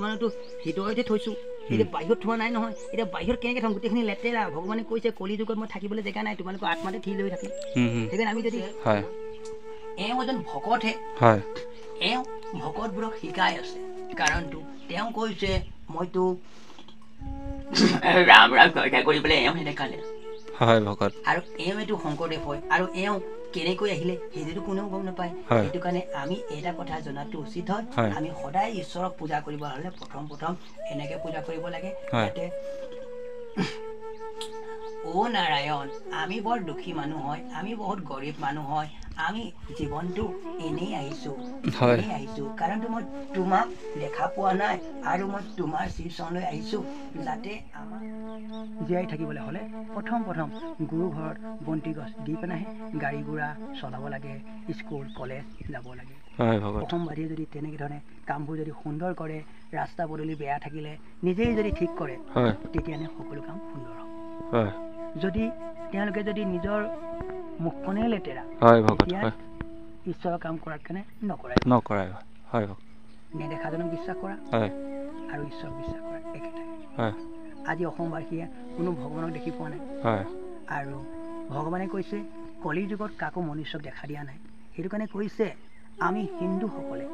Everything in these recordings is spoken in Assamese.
বৰ্তমানতো হৃদয়তে থৈছোঁ, এতিয়া বাহিৰত থোৱা নাই নহয়। এতিয়া বাহিৰত কেনেকৈ থ'ম? গোটেইখিনি লেতেৰা। ভগৱানে কৈছে কলি যুগত মই থাকিবলৈ জেগা নাই, তোমালোকৰ আত্মাতে ঠিল হৈ থাকিম। সেইকাৰণে আমি যদি এওঁ এজন ভকতহে, এওঁ ভকতবোৰক শিকাই আছে। কাৰণটো তেওঁ কৈছে মইতো ৰাম ৰাম কৰি পেলাই এওঁ দেখালে ভকত, আৰু এওঁ এইটো শংকৰদেৱ হয়, আৰু এওঁ কেনেকৈ আহিলে সেইটোতো কোনেও গম নাপায়। সেইটো কাৰণে আমি এটা কথা জনাটো উচিত হয়, আমি সদায় ঈশ্বৰক পূজা কৰিব হ'লে প্ৰথম এনেকে পূজা কৰিব লাগে যাতে অ' নাৰায়ণ, আমি বৰ দুখী মানুহ হয়, আমি বহুত গৰীব মানুহ হয়, আমি জীৱনটো এনেই আহিছোঁ, কাৰণ মই তোমাক দেখা পোৱা নাই, আৰু মই তোমাৰ শ্ৰীচৰণলৈ আহিছোঁ যাতে আমাক জীয়াই থাকিবলৈ হ'লে প্ৰথম গুৰু ঘৰত বন্তি গছ দি পেলাইহে গাড়ী ঘোঁৰা চলাব লাগে, স্কুল কলেজ যাব লাগে। অসমবাদীয়ে যদি তেনেকৈ ধৰণে কামবোৰ যদি সুন্দৰ কৰে, ৰাস্তা পদূলি বেয়া থাকিলে নিজেই যদি ঠিক কৰে, তেতিয়াহ'লে সকলো কাম সুন্দৰ হ'ব। যদি তেওঁলোকে যদি নিজৰ মুখখনেই লেতেৰা, তেতিয়া ঈশ্বৰৰ কাম কৰাৰ কাৰণে নকৰাই। নেদেখাজনক বিশ্বাস কৰা আৰু ঈশ্বৰক বিশ্বাস কৰা একেটাই। আজি অসমবাসীয়ে কোনো ভগৱানক দেখি পোৱা নাই, আৰু ভগৱানে কৈছে কলি যুগত কাকো মনুষ্যক দেখা দিয়া নাই। সেইটো কাৰণে কৈছে আমি হিন্দুসকলে,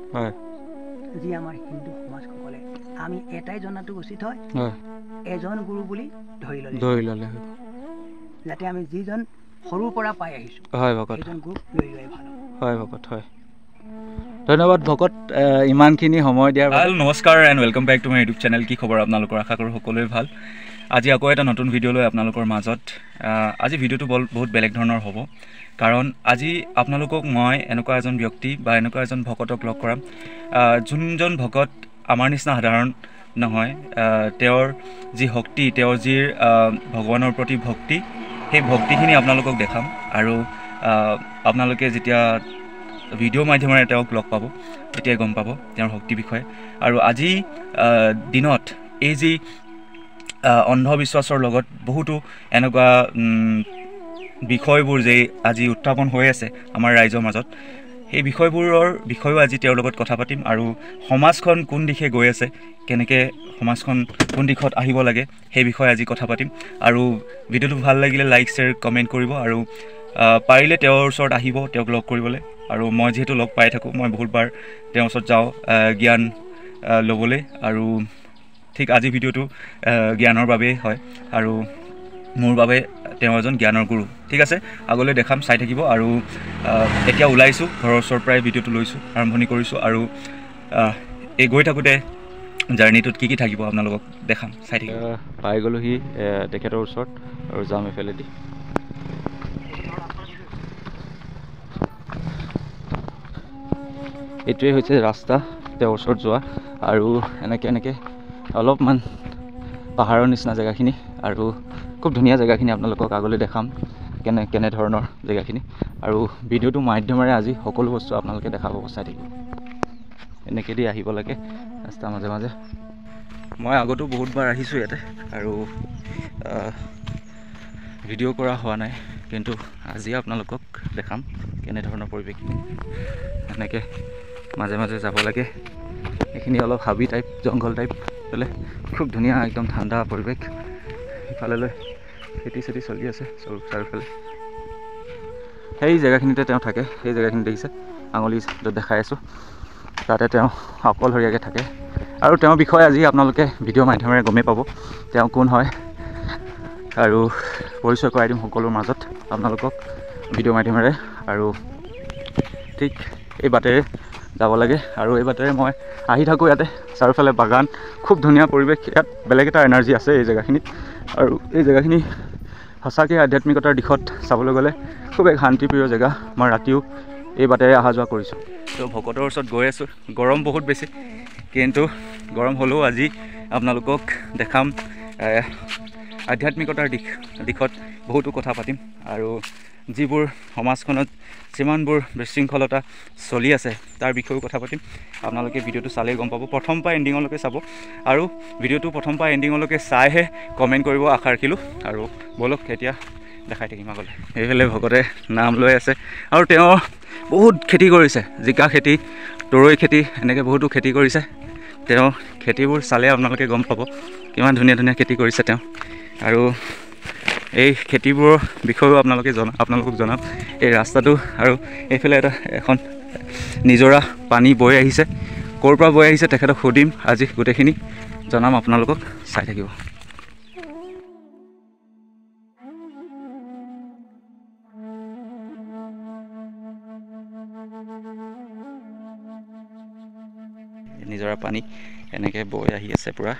যি আমাৰ হিন্দু সমাজসকলে আমি এটাই জনাটো উচিত হয়, এজন গুৰু বুলি ধৰি ল'লে যাতে আমি যিজন সৰুৰ পৰা পাই আহিছোঁ সেইজন গুৰু লৈ লোৱাই ভাল হয়। ধন্যবাদ ভকত ইমানখিনি সময় দিয়াৰ বাবে। নমস্কাৰ and welcome back to my YouTube channel. কি খবৰ আপোনালোকৰ? আশা কৰোঁ সকলোৱে ভাল। আজি আকৌ এটা নতুন ভিডিঅ' লৈ আপোনালোকৰ মাজত। আজি ভিডিঅ'টো বহুত বেলেগ ধৰণৰ হ'ব, কাৰণ আজি আপোনালোকক মই এনেকুৱা এজন ব্যক্তি বা এনেকুৱা এজন ভকতক লগ কৰাম, যোনজন ভকত আমাৰ নিচিনা সাধাৰণ নহয়। তেওঁৰ যি শক্তি, তেওঁৰ যি ভগৱানৰ প্ৰতি ভক্তি, সেই ভক্তিখিনি আপোনালোকক দেখাম, আৰু আপোনালোকে যেতিয়া ভিডিঅ' মাধ্যমেৰে তেওঁক লগ পাব তেতিয়াই গম পাব তেওঁৰ শক্তিৰ বিষয়ে। আৰু আজি দিনত এই যি অন্ধবিশ্বাসৰ লগত বহুতো এনেকুৱা বিষয়বোৰ যে আজি উত্থাপন হৈ আছে আমাৰ ৰাইজৰ মাজত, সেই বিষয়বোৰৰ বিষয়েও আজি তেওঁৰ লগত কথা পাতিম, আৰু সমাজখন কোন দিশে গৈ আছে, কেনেকৈ সমাজখন কোন দিশত আহিব লাগে, সেই বিষয়ে আজি কথা পাতিম। আৰু ভিডিঅ'টো ভাল লাগিলে লাইক শ্বেয়াৰ কমেণ্ট কৰিব, আৰু পাৰিলে তেওঁৰ ওচৰত আহিব তেওঁক লগ কৰিবলৈ। আৰু মই যিহেতু লগ পাই থাকোঁ, মই বহুতবাৰ তেওঁৰ ওচৰত যাওঁ জ্ঞান ল'বলৈ, আৰু ঠিক আজি ভিডিঅ'টো জ্ঞানৰ বাবেই হয়, আৰু মোৰ বাবে তেওঁ এজন জ্ঞানৰ গুৰু। ঠিক আছে, আগলৈ দেখাম, চাই থাকিব। আৰু এতিয়া ওলাইছোঁ ঘৰৰ ওচৰৰ পৰাই ভিডিঅ'টো লৈছোঁ, আৰম্ভণি কৰিছোঁ, আৰু এই গৈ থাকোঁতে জাৰ্ণিটোত কি থাকিব আপোনালোকক দেখাম, চাই থাকিব। পাই গ'লোহি তেখেতৰ ওচৰত, আৰু যাম এফালেদি। এইটোৱে হৈছে ৰাস্তা তেওঁৰ ওচৰত যোৱা, আৰু এনেকৈ অলপমান পাহাৰৰ নিচিনা জেগাখিনি, আৰু খুব ধুনীয়া জেগাখিনি আপোনালোকক আগলৈ দেখাম, কেনেধৰণৰ জেগাখিনি। আৰু ভিডিঅ'টোৰ মাধ্যমেৰে আজি সকলো বস্তু আপোনালোকে দেখা পাব, চাই থাকিব। এনেকৈ দি আহিব লাগে ৰাস্তাৰ মাজে মাজে। মই আগতো বহুতবাৰ আহিছোঁ ইয়াতে, আৰু ভিডিঅ' কৰা হোৱা নাই, কিন্তু আজি আপোনালোকক দেখাম কেনেধৰণৰ পৰিৱেশ। এনেকৈ মাজে মাজে যাব লাগে, এইখিনি অলপ হাবি টাইপ, জংঘল টাইপ বোলে, খুব ধুনীয়া একদম ঠাণ্ডা পৰিৱেশ। ইফালেলৈ খেতি চেতি চলি আছে চাৰিওফালে। সেই জেগাখিনিতে তেওঁ থাকে, সেই জেগাখিনি দেখিছে আঙুলি দেখাই আছোঁ, তাতে তেওঁ অকলশৰীয়াকৈ থাকে। আৰু তেওঁৰ বিষয়ে আজি আপোনালোকে ভিডিঅ' মাধ্যমেৰে গমেই পাব তেওঁ কোন হয়, আৰু পৰিচয় কৰাই দিম সকলোৰ মাজত আপোনালোকক ভিডিঅ' মাধ্যমেৰে। আৰু ঠিক এই বাটেৰে যাব লাগে, আৰু এই বাটেৰে মই আহি থাকোঁ। ইয়াতে চাৰিওফালে বাগান, খুব ধুনীয়া পৰিৱেশ। ইয়াত বেলেগ এটা এনাৰ্জি আছে এই জেগাখিনিত, আৰু এই জেগাখিনি সঁচাকৈ আধ্যাত্মিকতাৰ দিশত চাবলৈ গ'লে খুব এক শান্তিপ্ৰিয় জেগা। মই ৰাতিও এই বাটেৰে অহা যোৱা কৰিছোঁ। তো ভকতৰ ওচৰত গৈ আছোঁ, গৰম বহুত বেছি, কিন্তু গৰম হ'লেও আজি আপোনালোকক দেখাম আধ্যাত্মিকতাৰ দিশত বহুতো কথা পাতিম, আৰু যিবোৰ সমাজখনত যিমানবোৰ বিশৃংখলতা চলি আছে তাৰ বিষয়েও কথা পাতিম। আপোনালোকে ভিডিঅ'টো চালেই গম পাব, প্ৰথম পৰা এণ্ডিঙলৈকে চাব, আৰু ভিডিঅ'টো প্ৰথম পৰা এণ্ডিঙলৈকে চাইহে কমেণ্ট কৰিব আশা ৰাখিলোঁ। আৰু ব'লক এতিয়া দেখাই থাকিম আগলৈ। এইফালে ভকতে নাম লৈ আছে, আৰু তেওঁ বহুত খেতি কৰিছে, জিকা খেতি, তৰৈ খেতি, এনেকৈ বহুতো খেতি কৰিছে। তেওঁ খেতিবোৰ চালে আপোনালোকে গম পাব কিমান ধুনীয়া ধুনীয়া খেতি কৰিছে তেওঁ। আৰু এই খেতিবোৰৰ বিষয়েও আপোনালোকক জনাম। এই ৰাস্তাটো আৰু এইফালে এখন নিজৰা পানী বৈ আহিছে, ক'ৰ পৰা বৈ আহিছে তেখেতক সুধিম আজি, গোটেইখিনি জনাম আপোনালোকক, চাই থাকিব। নিজৰা পানী এনেকৈ বৈ আহি আছে পূৰা।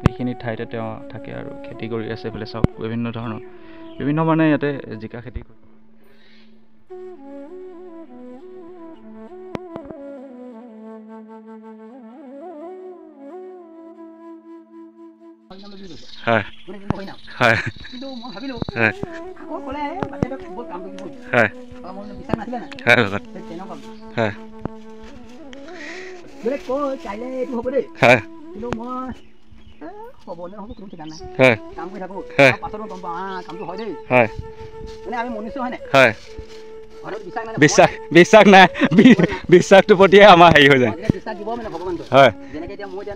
এইখিনি ঠাইতে তেওঁ থাকে আৰু খেতি কৰি আছে। এইফালে চাওক বিভিন্ন মানে ইয়াতে জিকা খেতি কৰে। হয় হয় কিন্তু মই ভাবিলোঁ হয় আকৌ ক'লে বাচ্চাটোক বহুত কাম কৰিব হয় মোৰ বিশ্বাস নাছিলে না হয় ভকত তেনেকুৱা হয় বোলে কৈ কাইলৈ এইটো হ'ব দেই হয় কিন্তু মই হ'ব নে হ'ব কোনো ঠিকান নাই হয় কাম কৰি থাকোঁ হয় পাছত গম পাওঁ কামটো হয় দেই হয় মানে আমি মনিছো হয়নে হয় বিশ্বাস নাই বিশ্বাসটোৰ প্ৰতিহে আমাৰ হেৰি হৈ যায়। বিশ্বাস দিব মানে ভগৱানটো হয় যেনেকৈ এতিয়া মই এতিয়া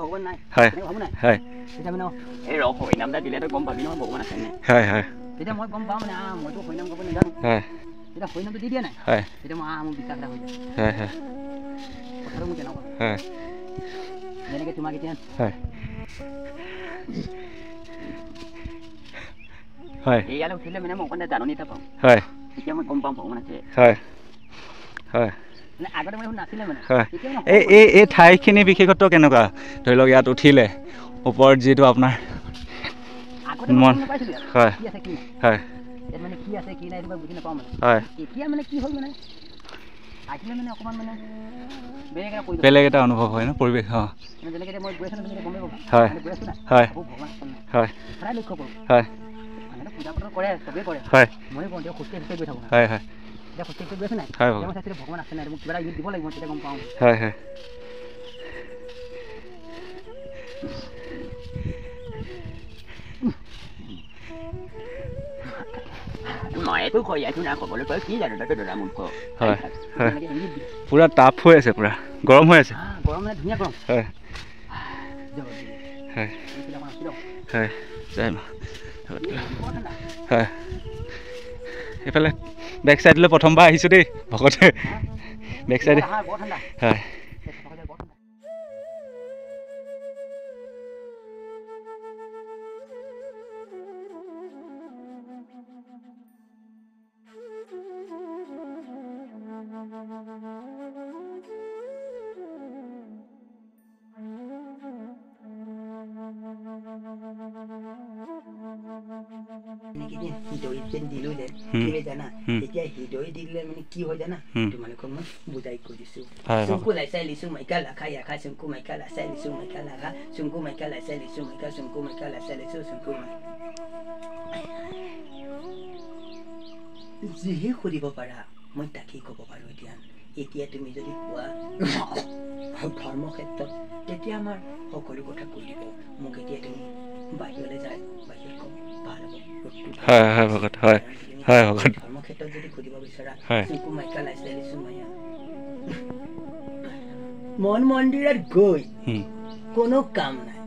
ভগৱান নাই হয় ভাবোঁ নাই হয় তেতিয়া মানে এই হৰিনামটা দিলেতো গম পাবি নহয় ভগৱান আছে নে হয় হয় তেতিয়া মই গম পাওঁ মানে মইতো হৰিনাম গাব নাজানো হয় তেতিয়া হৰিনামটো দি দিয়ে নাই হয় তেতিয়া মই মোৰ বিশ্বাস এটা হৈ যায় হয় হয় কথাটো মোৰ তেনেকুৱা হয় যেনেকৈ তোমাক এতিয়া হয় হয় ইয়ালৈ উঠিলে মানে মই অকণমান জাননী এটা পাওঁ হয় তেতিয়া মই গম পাম ভগৱান আছে হয় হয় মানে আগতে মানে নাছিলে মানে হয় এই ঠাইখিনি বিশেষত্ব কেনেকুৱা ধৰি লওক ইয়াত উঠিলে ওপৰত যিটো আপোনাৰ আগতে মই গম নাপাইছিলোঁ হয় কি আছে কি নাই হয় ইয়াত মানে কি আছে কি নাই এইটো বুজি নাপাওঁ মানে হয় এতিয়া মানে কি হ'ল মানে আহিলে মানে অকণমান মানে বেলেগ এটা অনুভৱ হয় ন পৰিৱেশ যেনেকৈ এতিয়া মই গৈ আছোঁ তুমি গমেই পাবা হয় গৈ আছোঁ না হয় ভগৱান নাই হয় সদায় লক্ষ্য কৰোঁ হয় মানুহে পূজা পাতল কৰে চবেই কৰে হয় ময়ো কওঁ তেওঁ খোজকাঢ়ি গৈ থাকোঁ হয় হয় এতিয়া খোজকাঢ়ি গৈ আছে নাই হয় মই চাইছিলোঁ ভগৱান আছে নাই মোক কিবা এটা দিব লাগিব তেতিয়া গম পাওঁ হয় হয় মইতো কৈ আছোঁ না ক'বলৈ তই কি জানো তাকে দাদা মোক কওঁ হয় হয় পূৰা টাপ হৈ আছে পূৰা গৰম হৈ আছে গৰম মানে ধুনীয়া গৰম হয় হয় হয় জয় মা হয় এইফালে বেক চাইডলৈ প্ৰথমবাৰ আহিছোঁ দেই ভকতে বেক চাইডে হয় দিলো যে কি জানা এতিয়া হৃদয় দিলে মানে কি হয় জানা তোমালোকক মই বুজাই কৈ দিছোঁ চুংকু লাইচাই লিচু মাইকা লাখা ইয়াখা চুংকু মাইকা লাইচাই লিচু মাইকা লাখা চুংকু মাইকা লাইচাই লিচু মাইকা চুংকু মাইকা লাইচাই লিচু চুংকু যিহে সুধিব পাৰা মই তাকেই ক'ব পাৰোঁ এতিয়া তুমি যদি কোৱা ধৰ্ম ক্ষেত্ৰত তেতিয়া আমাৰ সকলো কথা কৈ দিব মোক এতিয়া তুমি বাহিৰলৈ যায় বাহিৰত ক'ব ভাল হ'ব হয় হয় ভকত হয় হয় ভকত ধৰ্ম ক্ষেত্ৰত যদি সুধিব বিচৰা চুংকু মাইকা লাইচাই লিচু মাইয়া মন মন্দিৰত গৈ কোনো কাম নাই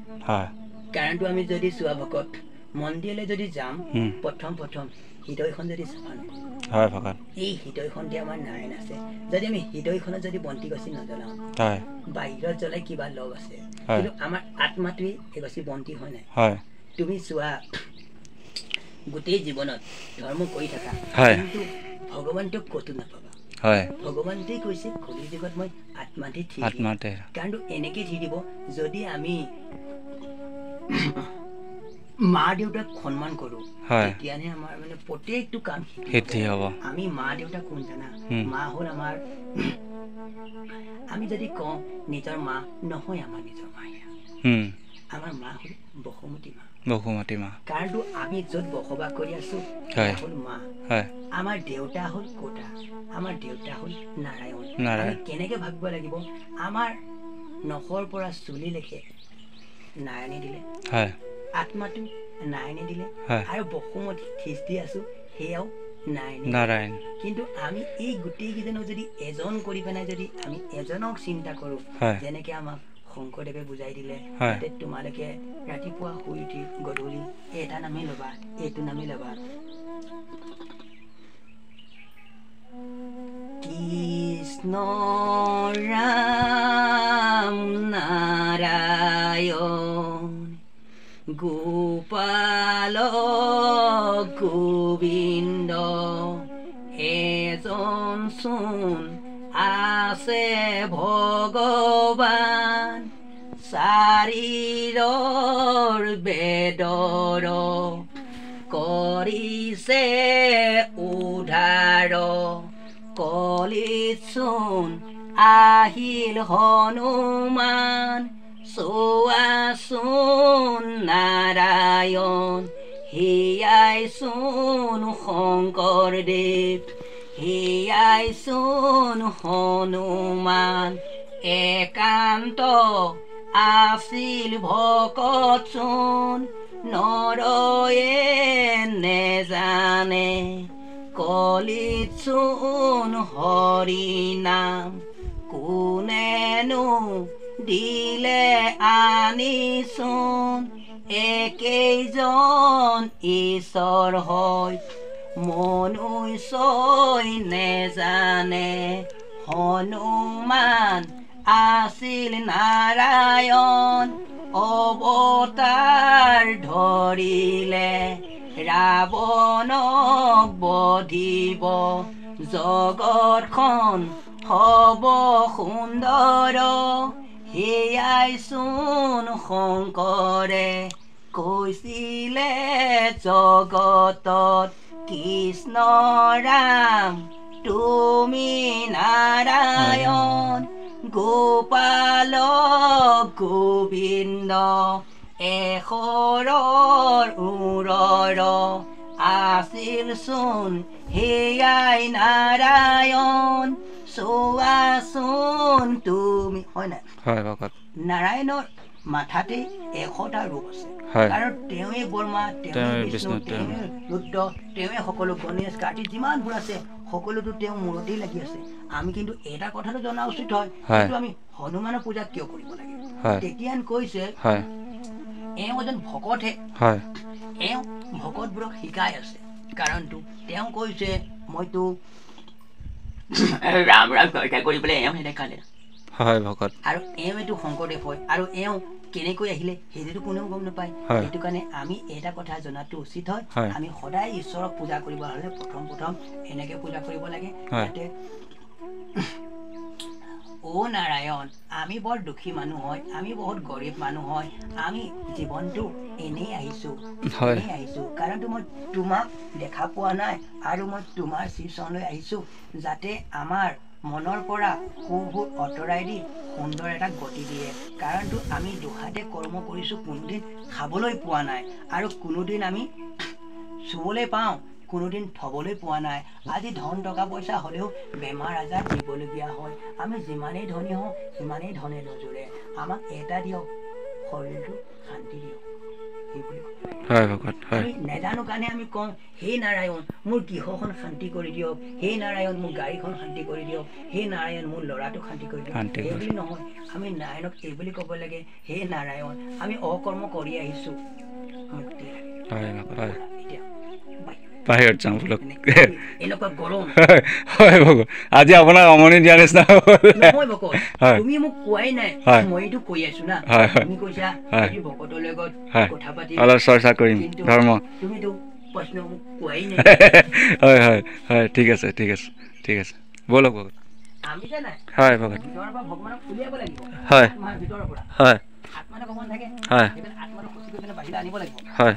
কাৰণটো আমি যদি চোৱা ভকত মন্দিৰলৈ যদি যাম প্ৰথম হৃদয়খন যদি চাফা নকৰোঁ হয় ভকত এই হৃদয়খনতে আমাৰ নাৰায়ণ আছে যদি আমি হৃদয়খনত যদি বন্তি গছি নজ্বলাওঁ বাহিৰত জ্বলাই কিবা লগ আছে কিন্তু আমাৰ আত্মাটোৱে এগছি বন্তি হয় নাই তুমি চোৱা গোটেই জীৱনত ধৰ্ম কৰি থাকা কিন্তু ভগৱানটোক ক'তো নাপাবা ভগৱানটোৱে কৈছে কলি যুগত মই আত্মাতে কাৰণটো এনেকৈ থি দিব যদি আমি মা দেউতাক সন্মান কৰোঁ তেতিয়াহে আমাৰ মানে প্ৰত্যেকটো কাম সিদ্ধি হ'ব আমি মা দেউতাক কোন জানা মা হ'ল আমাৰ আমি যদি কওঁ নিজৰ মা নহয় আমাৰ নিজৰ মায়া আমাৰ মা হ'ল বসুমতী মা কাৰণটো আমি য'ত বসবাস কৰি আছোঁ হ'ল মা আমাৰ দেউতা হ'ল কোটা আমাৰ দেউতা হ'ল নাৰায়ণ আমি কেনেকৈ ভাবিব লাগিব আমাৰ নখৰ পৰা চুলিলৈকে নাৰায়ণে দিলে আত্মাটো নাৰায়ণে দিলে আৰু বসুমতী ঠেচ দি আছো সেয়াও নাৰায়ণ। কিন্তু আমি এই গোটেইকেইজনক যদি এজন কৰি পেলাই যদি আমি এজনক চিন্তা কৰো যেনেকে আমাক শংকৰদেৱে বুজাই দিলে তোমালোকে ৰাতিপুৱা শুই উঠি গধূলি এটা নামেই ল'বা, এইটো নামেই ল'বা, কৃষ্ণ ৰাম নাৰায়ণ গোপাল গোবিন্দ এজন চোন আছে ভগৱান চাৰিৰৰ বেদৰ কৰিছে উদ্ধাৰ কলিচোন আহিল হনুমান চোৱাচোন নাৰায়ণ হিয়াই চোন শংকৰদেৱ হিয়াই চোন হনুমান একান্ত আছিল ভকত চোন নৰয়ে নেজানে কলিত চোন হৰি নাম কোনেনো দিলে আনিচোন একেইজন ঈশ্বৰ হয় মনুষ্যই নেজানে হনুমান আছিল নাৰায়ণ অৱতাৰ ধৰিলে ৰাৱণক বধিব জগতখন হব সুন্দৰ সেয়াই চোন শংকৰে কৈছিলে জগতত কৃষ্ণ ৰাম তুমি নাৰায়ণ গোপাল গোবিন্দ এশৰৰ উৰৰ আছিল চোন সেয়াই নাৰায়ণ চোৱাচোন তুমি হয় নাই নাৰায়ণৰ মাথাতে 100টা ৰূপ আছে কাৰণ তেওঁৱে ব্ৰহ্মা তেওঁৱে বিষ্ণু তেওঁৱে ৰুদ্ৰ তেওঁৱে সকলো গণেশ কাৰ্তিক যিমানবোৰ আছে সকলোতো তেওঁ মূৰতেই লাগি আছে আমি কিন্তু এটা কথাটো জনা উচিত হয় কিন্তু আমি হনুমানৰ পূজা কিয় কৰিব লাগে তেতিয়া কৈছে এওঁ এজন ভকতহে এওঁ ভকতবোৰক শিকাই আছে কাৰণটো তেওঁ কৈছে মইতো ৰাম ৰাম কৰিবলৈ এওঁ নেদেখালে ভকত আৰু এওঁ এইটো শংকৰদেৱ হয় আৰু এওঁ কেনেকৈ আহিলে সেইটো কোনেও গম নাপায় সেইটো কাৰণে আমি এটা কথা জনাটো উচিত হয় আমি সদায় ঈশ্বৰক পূজা কৰিব হলে প্ৰথম এনেকে পূজা কৰিব লাগে যাতে ও নাৰায়ণ আমি বৰ দুখী মানুহ হয় আমি বহুত গৰীব মানুহ হয় আমি জীৱনটো এনেই আহিছো কাৰণ মই তোমাক দেখা পোৱা নাই আৰু মই তোমাৰ শ্ৰীচৰণলৈ আহিছো যাতে আমাৰ মনৰ পৰা সুবোৰ অঁতৰাই দি সুন্দৰ এটা গতি দিয়ে কাৰণটো আমি দুহাতে কৰ্ম কৰিছো কোনোদিন খাবলৈ পোৱা নাই আৰু কোনোদিন আমি চুবলৈ পাওঁ কোনোদিন থবলৈ পোৱা নাই আজি ধন টকা পইচা হলেও বেমাৰ আজাৰ দিবলগীয়া হয় আমি যিমানেই ধনী হওঁ সিমানেই ধনে নজৰে আমাক এটা দিয়ক শৰীৰটো শান্তি দিয়ক নেজানো কাৰণে আমি কওঁ হে নাৰায়ণ মোৰ গৃহখন শান্তি কৰি দিয়ক হে নাৰায়ণ মোৰ গাড়ীখন শান্তি কৰি দিয়ক হে নাৰায়ণ মোৰ ল'ৰাটো শান্তি কৰি দিয়ক এই বুলি নহয় আমি নাৰায়ণক এই বুলি ক'ব লাগে হে নাৰায়ণ আমি অকৰ্ম কৰি আহিছো মুক্তি বাহিৰত যাওঁ বোলক এনেকুৱা গৰম হয় ভগৱান আজি আপোনাক আমনি দিয়া নিচিনা নহয় ভগৱান তুমি মোক কোৱাই নাই মইতো কৈ আছো না তুমি কৈছা আজি ভকতৰ লগত কথা পাতি অলপ চৰ্চা কৰিম ধৰ্ম তুমিতো প্ৰশ্ন মোক কোৱাই নাই হয় হয় হয় ঠিক আছে বলক ভগৱান আমি জানা হয় ভগৱান ভিতৰৰ পৰা ভগৱানক উলিয়াব লাগিব হয় তোমাৰ ভিতৰৰ পৰা হয় আত্মাৰে ভগৱান থাকে হয় আত্মাৰে খুচি কৰি পেলাই বাহিৰ আনিব লাগিব হয়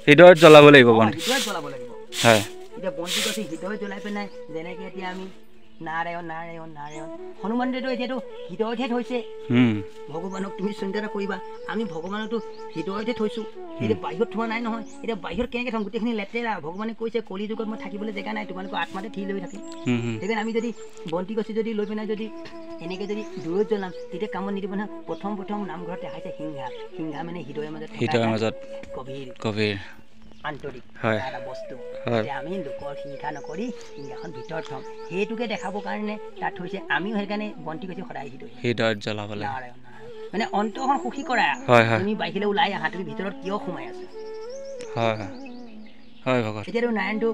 হৃদয়ত জ্বলাব লাগিব নাৰায়ণ নাৰায়ণ নাৰায়ণ হনুমানদেৱেতো এতিয়াতো হৃদয়তহে থৈছে ভগৱানক। তুমি চিন্তা এটা কৰিবা, আমি ভগৱানকতো হৃদয়তহে থৈছোঁ, এতিয়া বাহিৰত থোৱা নাই নহয়। এতিয়া বাহিৰত কেনেকৈ থ'ম? গোটেইখিনি লেতেৰা। ভগৱানে কৈছে কলি যুগত মই থাকিবলৈ জেগা নাই, তোমালোকৰ আত্মাতে ঠিৰ লৈ থাকে। সেইকাৰণে আমি যদি বন্তি গছি যদি লৈ পিনে যদি এনেকৈ যদি দূৰত জ্বলাম তেতিয়া কামত নিদিব নহয়। প্ৰথম নামঘৰত দেখাইছে সিংহা। সিংহা মানে হৃদয়ৰ মাজত গভীৰ আন্তৰিক এটা বস্তু। এতিয়া আমি লোকৰ হিংসা নকৰি সিংহাখন ভিতৰত থ'ম, সেইটোকে দেখাবৰ কাৰণে তাত থৈছে। আমিও সেইকাৰণে বন্তি গছি সদায় হৃদয়ত জ্বলাব লাগে। নাৰায়ণ নাৰায়ণ মানে অন্তৰখন সুখী কৰা। তুমি বাহিৰলৈ ওলাই আহা, তুমি ভিতৰত কিয় সোমাই আছা? এতিয়াতো নাৰায়ণটো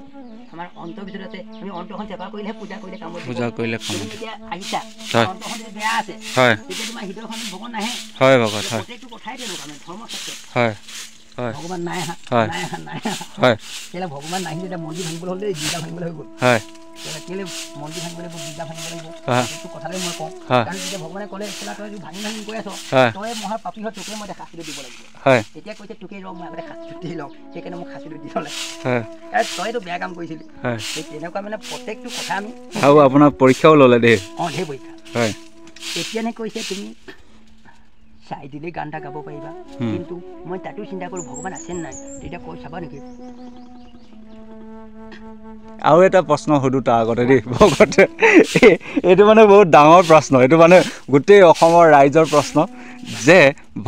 আমাৰ অন্তৰ ভিতৰত আছে। আমি অন্তৰখন চেপা কৰিলেহে পূজা কৰিলে কাম কৰিব। এতিয়া আহিছা অন্তৰখন যদি বেয়া আছে তেতিয়া তোমাৰ হৃদয়খন ভগৱান নাহে। প্ৰত্যেকটো কথাই তেনেকুৱা মানে ধৰ্ম ক্ষেত্ৰত ভগৱান নাই আহা নাই আহা নাই আহা। কেলে ভগৱান নাহিলে এতিয়া মন্দিৰ ভাঙিবলৈ হ'লে গীৰ্জা ভাঙিবলৈ হৈ গ'ল। কেলে মন্দিৰ ভাঙিব লাগিব, গীৰ্জা ভাঙিব লাগিব, সেইটো কথালৈ মই কওঁ। কাৰণ যেতিয়া ভগৱানে ক'লে কেলা তই ভাঙি গৈ আছ, তই মহা পাপী হয়, তোকে মই এতিয়া শাস্তিটো দিব লাগিব। তেতিয়া কৈছে তোকে ৰ মই আগতে শাস্তিটো দি লওঁ, সেইকাৰণে মোক শাস্তিটো দিব লাগে। তইতো বেয়া কাম কৰিছিলি। তেনেকুৱা মানে প্ৰত্যেকটো কথা আমি আপোনাৰ পৰীক্ষাও ল'লে দেই। সেই পৰীক্ষা এতিয়ানে কৈছে তুমি চাই দিলে গান এটা গাব পাৰিবা, কিন্তু মই তাতো চিন্তা কৰোঁ ভগৱান আছে নাই, তেতিয়া কৈ চাবা নেকি? আৰু এটা প্ৰশ্ন সুধো তাৰ আগতে দেই ভকতে, এইটো মানে বহুত ডাঙৰ প্ৰশ্ন, এইটো মানে গোটেই অসমৰ ৰাইজৰ প্ৰশ্ন যে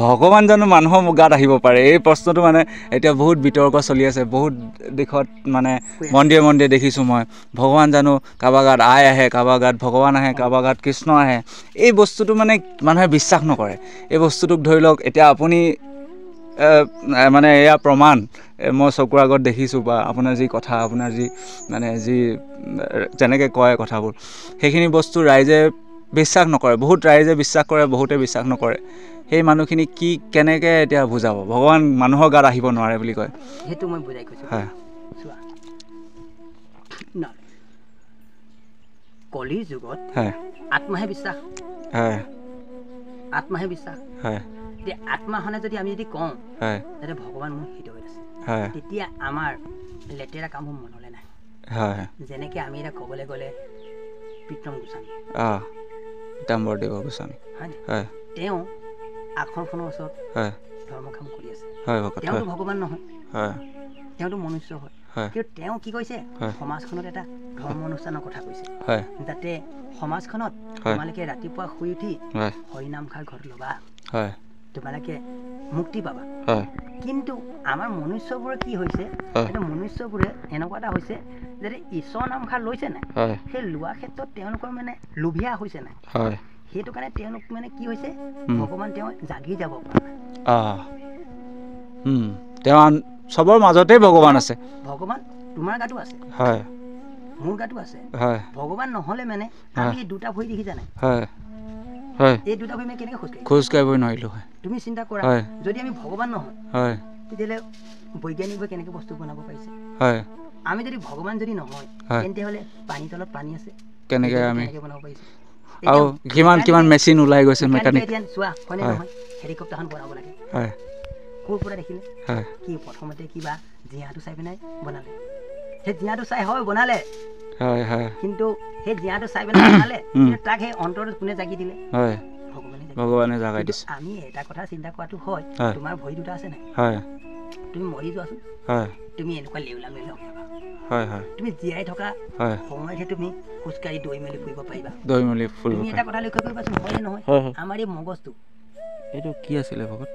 ভগৱান জানো মানুহৰ গাত আহিব পাৰে? এই প্ৰশ্নটো মানে এতিয়া বহুত বিতৰ্ক চলি আছে। বহুত দিশত মানে মন্দিৰে দেখিছোঁ মই, ভগৱান জানো কাৰোবাৰ গাত আই আহে, কাৰোবাৰ গাত ভগৱান আহে, কাৰোবাৰ গাত কৃষ্ণ আহে। এই বস্তুটো মানে মানুহে বিশ্বাস নকৰে। এই বস্তুটোক ধৰি লওক এতিয়া আপুনি মানে এয়া প্ৰমাণ মই চকুৰ আগত দেখিছোঁ, বা আপোনাৰ যি কথা, আপোনাৰ যি মানে যি যেনেকৈ কয় কথাবোৰ, সেইখিনি বস্তু ৰাইজে বিশ্বাস নকৰে। বহুত ৰাইজে বিশ্বাস কৰে, বহুতে বিশ্বাস নকৰে। সেই মানুহখিনি কেনেকৈ এতিয়া বুজাব ভগৱান মানুহৰ গাত আহিব নোৱাৰে বুলি কয়? সেইটো মই বুজাই কৈছোঁ। চোৱা, কলিৰ যুগত আত্মাহে বিশ্বাস, আত্মাহে বিশ্বাস। এতিয়া আত্মাখনে যদি আমি যদি কওঁ যে ভগৱান মোৰ হৃদয়ত আছে, তেতিয়া আমাৰ লেতেৰা কামবোৰ মনলৈ নাহে। যেনেকৈ আমি এতিয়া ক'বলৈ গ'লে প্ৰীতম গোস্বামী, হয়, তেওঁ আসনখনৰ ওচৰত ধৰ্ম কাম কৰি আছে। তেওঁতো ভগৱান নহয়, তেওঁতো মনুষ্য হয়। কিন্তু তেওঁ কি কৈছে, সমাজখনত এটা ধৰ্ম অনুষ্ঠানৰ কথা কৈছে, যাতে সমাজখনত তোমালোকে ৰাতিপুৱা শুই উঠি হৰিনাম খাই ঘৰত ল'বা, তোমালোকে মুক্তি পাবা। কিন্তু আমাৰ মনুষ্যবোৰে কি হৈছে, মনুষ্যবোৰে এনেকুৱা এটা হৈছে যে ঈশ্বৰৰ নামষাৰ লৈছে নাই, সেই লোৱাৰ ক্ষেত্ৰত তেওঁলোকৰ মানে লোভীয়া হৈছে নাই। সেইটো কাৰণে তেওঁলোক মানে কি হৈছে, ভগৱান তেওঁ জাগি যাব পৰা নাই। তেওঁ চবৰ মাজতে ভগৱান আছে। ভগৱান তোমাৰ গাতো আছে, মোৰ গাতো আছে। ভগৱান নহ'লে মানে আমি এই দুটা ভৰি দেখিছা নাই, এই দুটা ভৰি মানে কেনেকৈ খোজ কাঢ়িবই নোৱাৰিলোঁ হয়। তুমি চিন্তা কৰা, যদি আমি ভগৱান নহয় তেতিয়াহ'লে বৈজ্ঞানিকভাৱে কেনেকৈ বস্তু বনাব পাৰিছে? আমি যদি ভগৱান যদি নহয় তেন্তে হ'লে পানীৰ তলত পানী আছে, কেনেকৈ বনাব পাৰিছে? আৰু কিমান মেচিন ওলাই গৈছে, মেকানিক। চোৱা হয়নে নহয়, হেলিকপ্টাৰখন বনাব লাগে, ক'ৰ পৰা দেখিলে? কি প্ৰথমতে কিবা জীয়াটো চাই পিনে বনালে, সেই জীয়াটো চাই হয় বনালে, কিন্তু সেই জীয়াটো চাই পিনে বনালে, কিন্তু তাক সেই অন্তৰত কোনে জাগি দিলে? ভগৱানে জাগাই দিছে। আমি এটা কথা চিন্তা কৰাটো হয়, তোমাৰ ভৰি দুটা আছে নাই, তুমি মৰি যোৱাচোন, তুমি এনেকুৱা লেউলা মেলা তুমি জীয়াই থকা সময়তহে তুমি খোজকাঢ়ি দৈ মেলি ফুৰিব পাৰিবা। তুমি এটা কথা লক্ষ্য কৰিবাচোন, হয়নে নহয়, আমাৰ এই মগজটো এইটো কি আছিলে ভগত?